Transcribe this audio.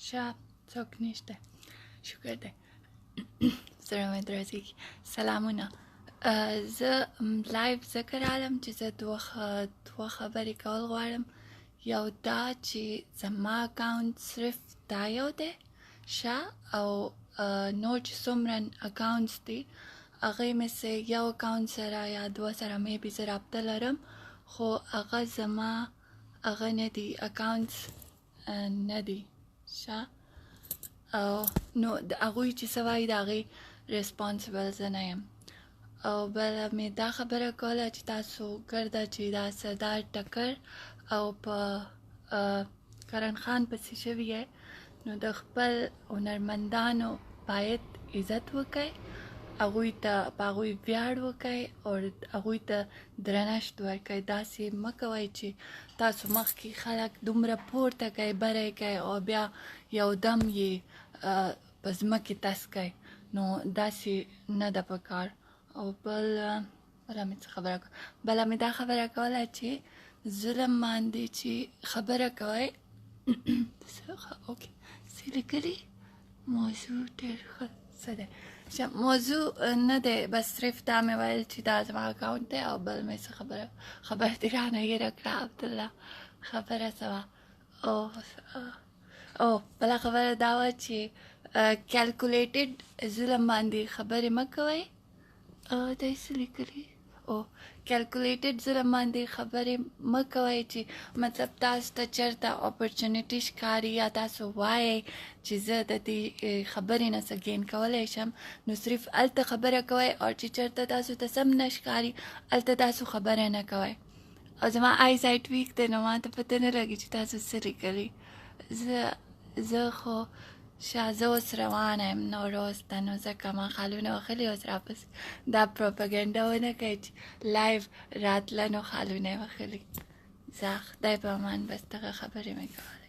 ښه څوک نشته شکر دی زړه مې درزېږي سلامونه زه لایف ځکه رالم چې زه دوه خبرې کول غواړم یو دا چې زما اکاونټ صرف دا یو دی ښه او نور چې څومره اکاونټس دي هغې مې سه یو اکاونټ سره یا دوه سره میبي زه رابطه لرم خو هغه زما هغه نه دي اکاونټس نه دي ښه او نو د هغوی چې څه وایي د هغې ریسپانسبل زه نه یم او بله مې دا خبره کوله چې تاسو ګرده چې دا سردار ټکر او په کرن خان پسې شوي یې نو د خپل هنرمندانو باید عزت وکړئ هغوی ته په هغوی ویاړ وکړئ او هغوی ته درنښت ورکړئ داسې مه کوئ چې تاسو مخکې خلک دومره پورته کوئ بری کوئ او بیا یودم یې په ځمکې تس کوئ نو داسې نه ده په کار او بله مې دا خبره کوله چې ظلم باندې چې خبره کوئ اوکې څه لیکلي موضوع ډېر ښه څه دی موضوع نه دی بس صرف دا مې ویل چې دا زما اکاونټ دی او بل مې څه خبره دې رانه هېره کړه عبدالله خبره څه وه او بله خبره دا وه چې کیلکولیټډ ظلم باندې خبرې مه کوئ دا یې څه لیکلي او کیلکولیټډ ظلم باندې خبرې مه کوئ چې مطلب تاسو ته چېرته اپرچونیټي ښکاري یا تاسو وایئ چې زه د دې خبرې نه څه ګین کولی شم نو صرف هلته خبره کوئ او چې چېرته تاسو ته سم نه ښکاري هلته تاسو خبره نه کوئ او زما آی سایټ ویک دی نو ما ته پته نه لګي چې تاسو څه لیکلي زه خو زه اوس روانه یم نوروز ته نو ځکه ما خالونه وهلي اوس راپسې دا پروپاګنډه ونه کوئ چې لایف راتله نو خالونه یې وهلي ځه خدای په امان بس دغه خبرې مې کولې